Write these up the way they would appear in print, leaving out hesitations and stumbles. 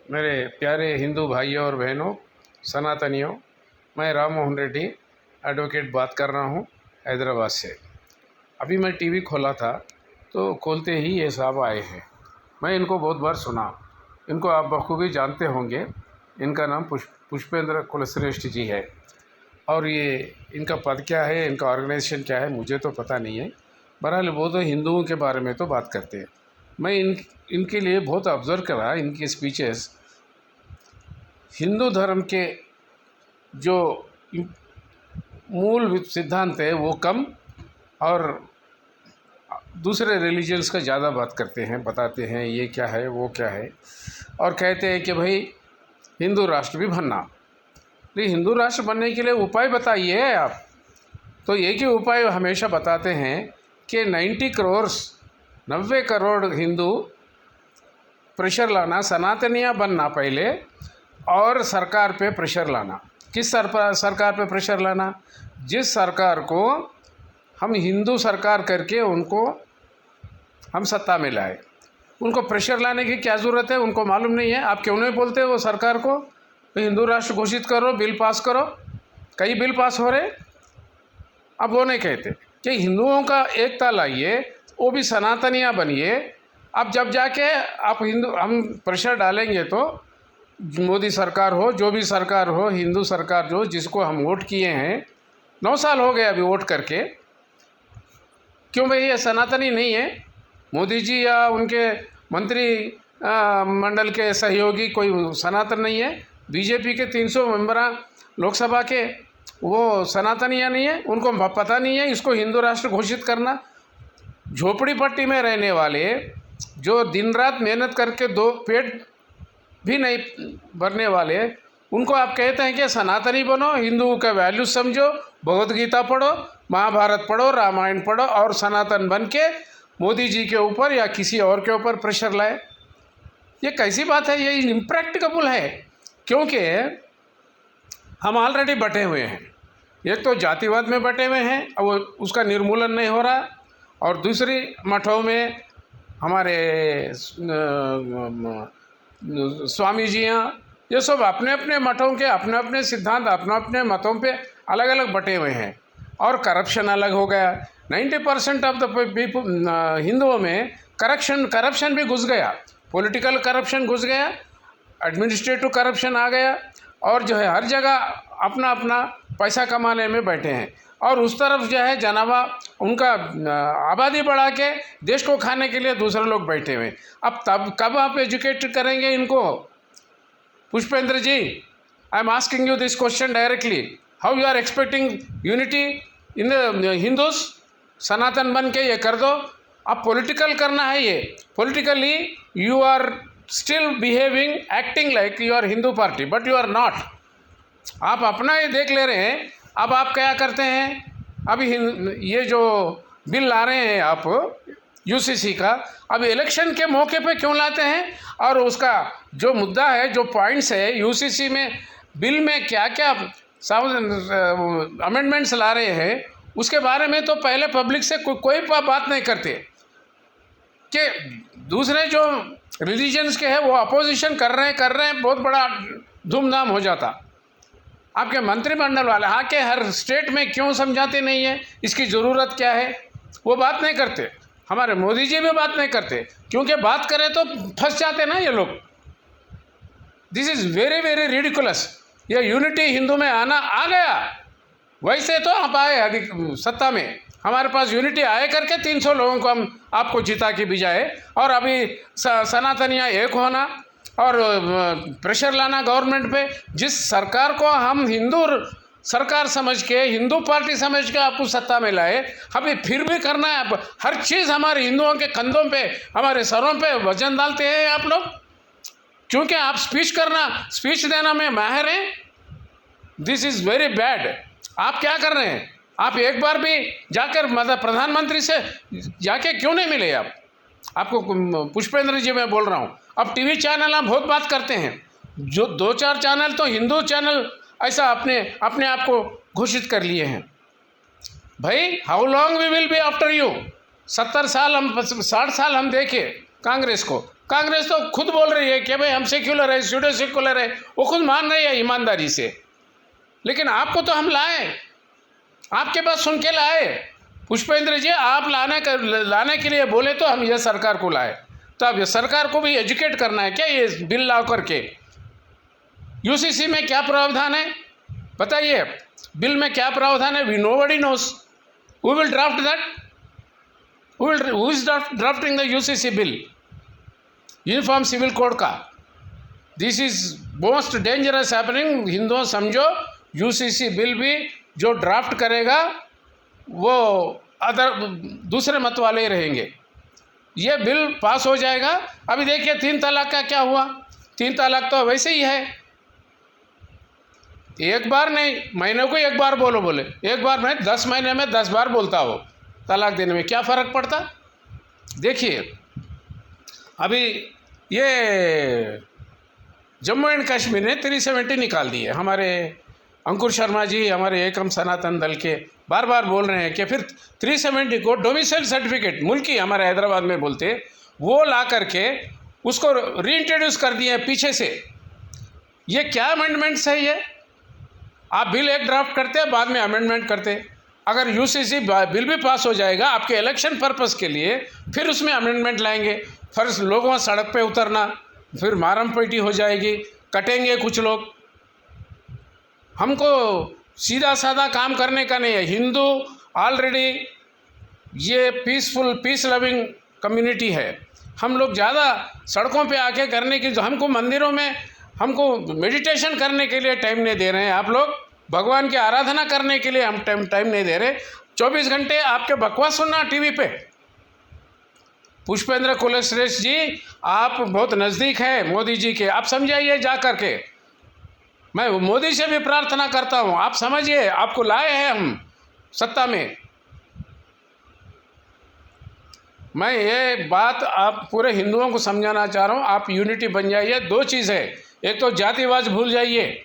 मेरे प्यारे हिंदू भाइयों और बहनों, सनातनियों, मैं राम मोहन रेड्डी एडवोकेट बात कर रहा हूँ हैदराबाद से। अभी मैं टीवी खोला था तो खोलते ही ये साहब आए हैं। मैं इनको बहुत बार सुना, इनको आप बखूबी जानते होंगे। इनका नाम पुष्पेंद्र कुलश्रेष्ठ जी है और ये इनका पद क्या है, इनका ऑर्गेनाइजेशन क्या है, मुझे तो पता नहीं है। बहरहाल वो तो हिंदुओं के बारे में तो बात करते हैं। मैं इनके लिए बहुत ऑब्ज़र्व करा इनकी स्पीचेस। हिंदू धर्म के जो मूल सिद्धांत है वो कम, और दूसरे रिलीजन्स का ज़्यादा बात करते हैं, बताते हैं ये क्या है वो क्या है, और कहते हैं कि भाई हिंदू राष्ट्र भी बनना। नहीं, हिंदू राष्ट्र बनने के लिए उपाय बताइए आप। तो एक ही उपाय हमेशा बताते हैं कि 90 करोड़ हिंदू प्रेशर लाना, सनातनियाँ बनना पहले, और सरकार पे प्रेशर लाना। किस सरकार पे प्रेशर लाना? जिस सरकार को हम हिंदू सरकार करके उनको हम सत्ता में लाए, उनको प्रेशर लाने की क्या ज़रूरत है? उनको मालूम नहीं है। आप क्यों नहीं बोलते वो सरकार को तो हिंदू राष्ट्र घोषित करो, बिल पास करो? कई बिल पास हो रहे। अब वो नहीं कहते कि हिंदुओं का एकता लाइए, वो भी सनातनियाँ बनिए। अब जब जाके आप हम प्रेशर डालेंगे तो मोदी सरकार हो, जो भी सरकार हो, हिंदू सरकार जो जिसको हम वोट किए हैं, 9 साल हो गए अभी वोट करके, क्यों भाई ये सनातनी नहीं है? मोदी जी या उनके मंत्री मंडल के सहयोगी कोई सनातन नहीं है? बीजेपी के 300 मेंबर लोकसभा के वो सनातनियाँ नहीं है? उनको पता नहीं है इसको हिंदू राष्ट्र घोषित करना? झोपड़ी पट्टी में रहने वाले जो दिन रात मेहनत करके दो पेट भी नहीं भरने वाले, उनको आप कहते हैं कि सनातनी बनो, हिंदुओं का वैल्यू समझो, भगवद गीता पढ़ो, महाभारत पढ़ो, रामायण पढ़ो, और सनातन बन के मोदी जी के ऊपर या किसी और के ऊपर प्रेशर लाए। ये कैसी बात है? ये इम्प्रैक्टिकबल है, क्योंकि हम ऑलरेडी बटे हुए हैं। एक तो जातिवाद में बटे हुए हैं, वो उसका निर्मूलन नहीं हो रहा, और दूसरी मठों में हमारे स्वामी जियाँ, ये सब अपने अपने मठों के अपने अपने सिद्धांत, अपने अपने मतों पे अलग अलग बटे हुए हैं, और करप्शन अलग हो गया। 90% ऑफ द पीपल हिंदुओं में करप्शन भी घुस गया, पॉलिटिकल करप्शन घुस गया, एडमिनिस्ट्रेटिव करप्शन आ गया, और जो है हर जगह अपना अपना पैसा कमाने में बैठे हैं, और उस तरफ जो है जनाबा उनका आबादी बढ़ा के देश को खाने के लिए दूसरे लोग बैठे हुए। अब तब कब आप एजुकेट करेंगे इनको? Pushpendra ji, I am asking you this question directly, how you are expecting unity in the Hindus? सनातन बन के ये कर दो। अब पॉलिटिकल करना है, ये politically you are still behaving, acting like you are Hindu party, but you are not. आप अपना ही देख ले रहे हैं। अब आप क्या करते हैं? अभी ये जो बिल ला रहे हैं आप यूसीसी का, अब इलेक्शन के मौके पे क्यों लाते हैं? और उसका जो मुद्दा है, जो पॉइंट्स है यूसीसी में, बिल में क्या क्या अमेंडमेंट्स ला रहे हैं, उसके बारे में तो पहले पब्लिक से कोई बात नहीं करते। कि दूसरे जो रिलीजन्स के हैं वो अपोजिशन कर रहे हैं, बहुत बड़ा धूमधाम हो जाता। आपके मंत्रिमंडल वाले हाँ के हर स्टेट में क्यों समझाते नहीं है, इसकी ज़रूरत क्या है, वो बात नहीं करते। हमारे मोदी जी भी बात नहीं करते, क्योंकि बात करें तो फंस जाते ना ये लोग। This is very very ridiculous. ये यूनिटी हिंदू में आना आ गया, वैसे तो आप आए अधिक सत्ता में, हमारे पास यूनिटी आए करके 300 लोगों को हम आपको जिता के भिजाए, और अभी सनातनियाँ एक होना और प्रेशर लाना गवर्नमेंट पे। जिस सरकार को हम हिंदू सरकार समझ के, हिंदू पार्टी समझ के आपको सत्ता में लाए, अभी फिर भी करना है। हर चीज़ हमारे हिंदुओं के कंधों पे, हमारे सरों पे वजन डालते हैं आप लोग, क्योंकि आप स्पीच देना में माहिर हैं। This is very bad. आप क्या कर रहे हैं? आप एक बार भी जाकर मतलब प्रधानमंत्री से जाके क्यों नहीं मिले? आपको पुष्पेंद्र जी मैं बोल रहा हूँ। अब टीवी चैनल आप बहुत बात करते हैं, जो 2-4 चैनल तो हिंदू चैनल ऐसा अपने आप को घोषित कर लिए हैं। भाई how long we will be after you? 60 साल हम देखे कांग्रेस को, कांग्रेस तो खुद बोल रही है कि भाई हम सेक्युलर है, स्यूडो सेक्युलर है, वो खुद मान रही है ईमानदारी से। लेकिन आपको तो हम लाए, आपके पास सुन के लाए। पुष्पेंद्र जी, आप लाने के लिए बोले तो हम ये सरकार को लाए। तो अब ये सरकार को भी एजुकेट करना है क्या, ये बिल ला करके। यूसीसी में क्या प्रावधान है बताइए, बिल में क्या प्रावधान है? We nobody knows. Who will draft that? Who is drafting the UCC bill? Uniform civil code का। This is most dangerous happening. हिंदुओं समझो, यूसीसी बिल भी जो ड्राफ्ट करेगा वो दूसरे मत वाले ही रहेंगे। ये बिल पास हो जाएगा। अभी देखिए 3 तलाक का क्या हुआ। 3 तलाक तो वैसे ही है, एक बार नहीं, महीने को एक बार बोले एक बार नहीं, 10 महीने में 10 बार बोलता हो। तलाक देने में क्या फ़र्क पड़ता? देखिए अभी ये जम्मू एंड कश्मीर ने 370 निकाल दी है। हमारे अंकुर शर्मा जी, हमारे एकम सनातन दल के, बार बार बोल रहे हैं कि फिर 370 को डोमिसाइल सर्टिफिकेट, मुल्की हमारे हैदराबाद में बोलते, वो ला करके उसको रीइंट्रोड्यूस कर दिए पीछे से। ये क्या अमेंडमेंट्स है ये? आप बिल एक ड्राफ्ट करते हैं, बाद में अमेंडमेंट करते। अगर यूसीसी बिल भी पास हो जाएगा आपके इलेक्शन पर्पस के लिए, फिर उसमें अमेंडमेंट लाएंगे। फर्स्ट लोगों सड़क पे उतरना, फिर मारम पीटी हो जाएगी, कटेंगे कुछ लोग। हमको सीधा साधा काम करने का नहीं है। हिंदू ऑलरेडी ये पीसफुल, पीस लविंग कम्युनिटी है। हम लोग ज़्यादा सड़कों पे आके करने की, जो हमको मंदिरों में, हमको मेडिटेशन करने के लिए टाइम नहीं दे रहे हैं आप लोग, भगवान की आराधना करने के लिए हम टाइम नहीं दे रहे। 24 घंटे आपके बकवास सुनना टीवी पे। पुष्पेंद्र कुलश्रेष्ठ जी, आप बहुत नज़दीक हैं मोदी जी के, आप समझाइए जा करके। मैं मोदी से भी प्रार्थना करता हूँ, आप समझिए, आपको लाए हैं हम सत्ता में। मैं ये बात आप पूरे हिंदुओं को समझाना चाह रहा हूँ, आप यूनिटी बन जाइए। 2 चीज़ है, एक तो जातिवाद भूल जाइए।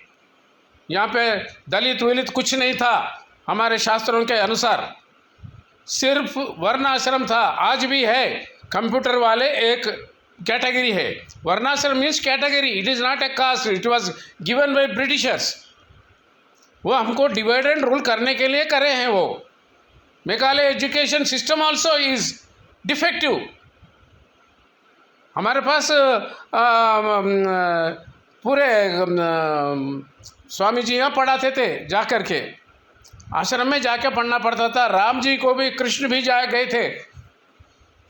यहाँ पे दलित विलित कुछ नहीं था हमारे शास्त्रों के अनुसार, सिर्फ वर्ण आश्रम था, आज भी है। कंप्यूटर वाले एक कैटेगरी है, वर्णाश्रम means category, it is not a caste, it was given by Britishers. वो हमको डिवाइड एंड रूल करने के लिए करे हैं वो। Meghalaya education system also is defective. हमारे पास पूरे स्वामी जी यहाँ पढ़ाते थे, जा कर के आश्रम में जाके पढ़ना पड़ता था। राम जी को भी, कृष्ण भी जा गए थे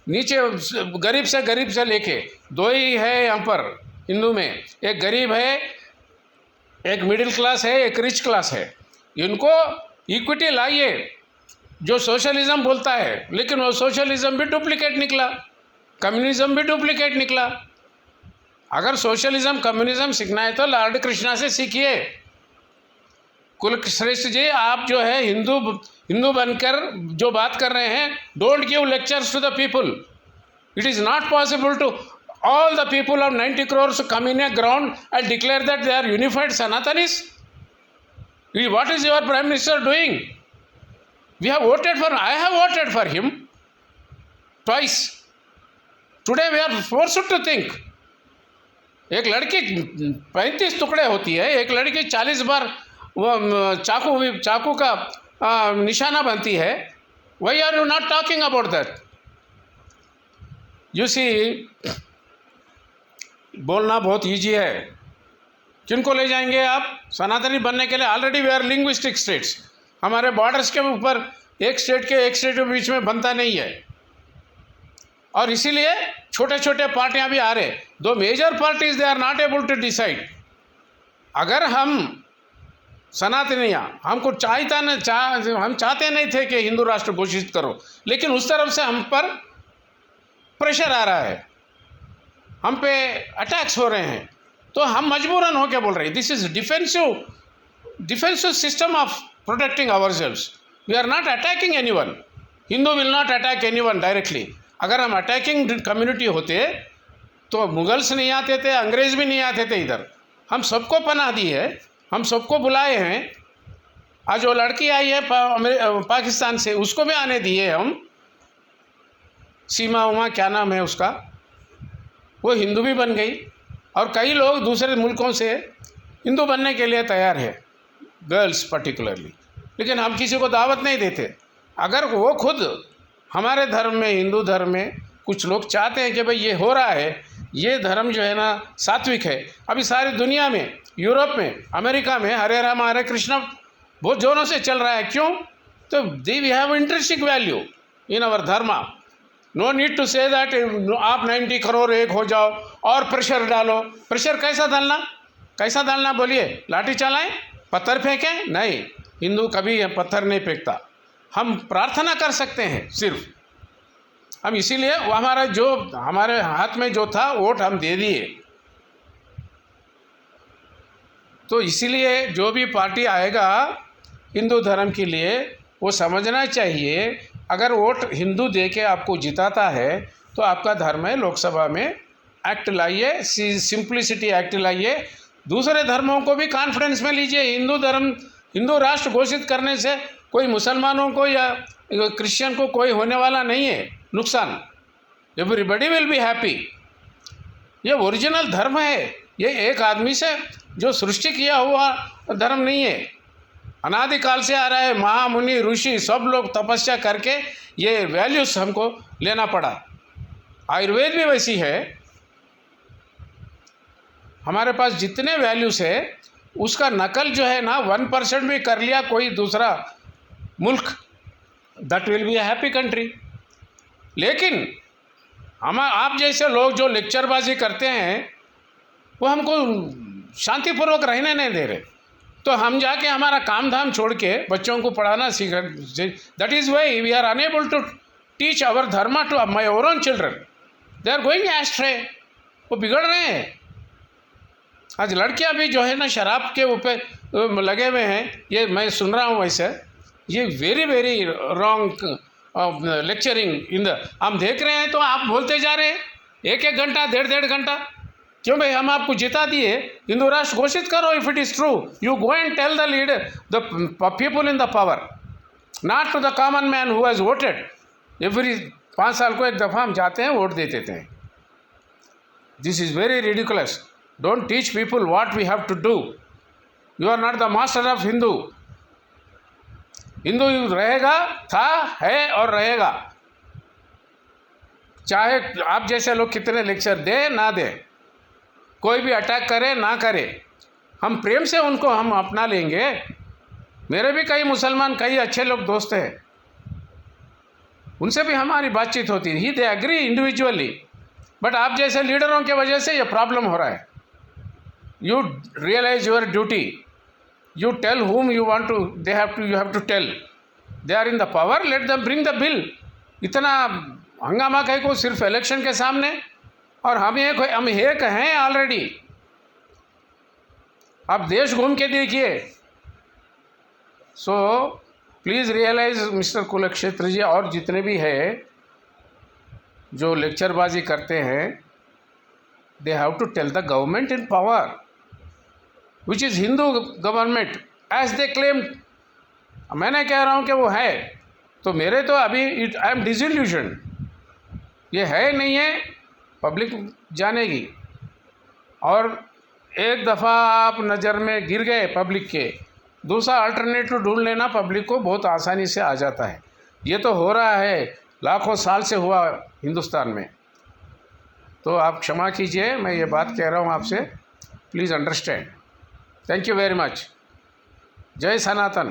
नीचे, गरीब से लेके। 2 ही है यहाँ पर हिंदू में, एक गरीब है, एक मिडिल क्लास है, एक रिच क्लास है। इनको इक्विटी लाइए, जो सोशलिज्म बोलता है, लेकिन वो सोशलिज्म भी डुप्लीकेट निकला, कम्युनिज्म भी डुप्लीकेट निकला। अगर सोशलिज्म कम्युनिज्म सीखना है तो लॉर्ड कृष्णा से सीखिए। कुलश्रेष्ठ जी, आप जो है हिंदू बनकर जो बात कर रहे हैं, don't give lectures to the people. It is not possible to all the people of 90 crores come in a ground and declare that they are unified Sanatanis. What is your Prime Minister doing? We have voted for, I have voted for him twice. Today we are forced to think. एक लड़की 35 टुकड़े होती है, एक लड़की 40 बार वो चाकू का निशाना बनती है। Why are you not talking about that? You see, बोलना बहुत ईजी है। किनको ले जाएंगे आप सनातनी बनने के लिए? Already we are linguistic states. हमारे बॉर्डर्स के ऊपर एक स्टेट के बीच में बनता नहीं है, और इसीलिए छोटे छोटे पार्टियां भी आ रहे। 2 major parties they are not able to decide. अगर हम सनातनियाँ, हमको हम चाहते नहीं थे कि हिंदू राष्ट्र घोषित करो, लेकिन उस तरफ से हम पर प्रेशर आ रहा है, हम पे अटैक्स हो रहे हैं, तो हम मजबूरन होकर बोल रहे हैं। This is defensive system of protecting ourselves. We are not attacking anyone. Hindu will not attack anyone directly. अगर हम अटैकिंग कम्युनिटी होते तो मुगल्स नहीं आते थे, अंग्रेज भी नहीं आते थे इधर। हम सबको पनाह दी है, हम सबको बुलाए हैं। आज जो लड़की आई है पाकिस्तान से, उसको भी आने दिए हम, सीमा उमा क्या नाम है उसका, वो हिंदू भी बन गई, और कई लोग दूसरे मुल्कों से हिंदू बनने के लिए तैयार है, गर्ल्स पर्टिकुलरली, लेकिन हम किसी को दावत नहीं देते। अगर वो खुद हमारे धर्म में, हिंदू धर्म में कुछ लोग चाहते हैं कि भाई ये हो रहा है, ये धर्म जो है ना सात्विक है, अभी सारी दुनिया में, यूरोप में, अमेरिका में हरे राम हरे कृष्ण बहुत जोरों से चल रहा है। क्यों? तो we have intrinsic value in our dharma. No need to say that आप 90 करोड़ एक हो जाओ और प्रेशर डालो। प्रेशर कैसा डालना बोलिए? लाठी चलाएं, पत्थर फेंकें? नहीं, हिंदू कभी पत्थर नहीं फेंकता। हम प्रार्थना कर सकते हैं सिर्फ। हम इसीलिए हमारे हाथ में जो था वोट हम दे दिए। तो इसीलिए जो भी पार्टी आएगा हिंदू धर्म के लिए, वो समझना चाहिए अगर वोट हिंदू दे के आपको जिताता है तो आपका धर्म है, लोकसभा में एक्ट लाइए, सिंप्लिसिटी एक्ट लाइए, दूसरे धर्मों को भी कॉन्फिडेंस में लीजिए। हिंदू राष्ट्र घोषित करने से कोई मुसलमानों को या क्रिश्चियन को कोई होने वाला नहीं है नुकसान। Everybody will be happy. ये ओरिजिनल धर्म है, ये एक आदमी से जो सृष्टि किया हुआ धर्म नहीं है, अनादिकाल से आ रहा है। महामुनि ऋषि सब लोग तपस्या करके ये वैल्यूज हमको लेना पड़ा। आयुर्वेद भी वैसी है। हमारे पास जितने वैल्यूज है उसका नकल जो है ना 1% भी कर लिया कोई दूसरा मुल्क, that will be a happy country. लेकिन आप जैसे लोग जो लेक्चरबाजी करते हैं वो हमको शांतिपूर्वक रहने नहीं दे रहे। तो हम जाके हमारा काम धाम छोड़ के बच्चों को पढ़ाना सीख, that is why we are unable to teach our dharma to my own children. They are going astray, वो बिगड़ रहे हैं। आज लड़कियां भी जो है ना शराब के ऊपर लगे हुए हैं, ये मैं सुन रहा हूँ। वैसे ये very very wrong lecturing in the, हम देख रहे हैं तो आप बोलते जा रहे हैं 1-1 घंटा, 1.5 घंटा। क्यों भाई? हम आपको जिता दिए, हिंदू राष्ट्र घोषित करो। If it is true you go and tell the leader, the people in the power, not to the common man who has voted. Every 5 साल को एक दफ़ा हम जाते हैं, वोट दे देते हैं। This is very ridiculous. Don't teach people what we have to do. You are not the master of Hindu. हिंदू रहेगा, था, है और रहेगा, चाहे आप जैसे लोग कितने लेक्चर दे ना दे, कोई भी अटैक करे ना करे, हम प्रेम से उनको हम अपना लेंगे। मेरे भी कई मुसलमान, कई अच्छे लोग दोस्त हैं, उनसे भी हमारी बातचीत होती है, ही दे एग्री इंडिविजुअली। बट आप जैसे लीडरों की वजह से ये प्रॉब्लम हो रहा है। You realise your duty, you tell whom you want to, you have to tell. They are in the power, let them bring the bill. इतना हंगामा कहे को सिर्फ इलेक्शन के सामने, और हम एक हैं ऑलरेडी। आप देश घूम के देखिए। So please realise mister Kulkshetra ji और जितने भी है जो लेक्चरबाजी करते हैं, they have to tell the government in power which is Hindu government as they claim। मैंने कह रहा हूँ कि वो है, तो मेरे तो अभी आई एम डिसइल्यूशन, ये है नहीं है, पब्लिक जानेगी। और एक दफ़ा आप नज़र में गिर गए पब्लिक के, दूसरा अल्टरनेटिव ढूंढ लेना पब्लिक को बहुत आसानी से आ जाता है। ये तो हो रहा है, लाखों साल से हुआ हिंदुस्तान में। तो आप क्षमा कीजिए, मैं ये बात कह रहा हूँ आपसे, please understand. Thank you very much. जय सनातन।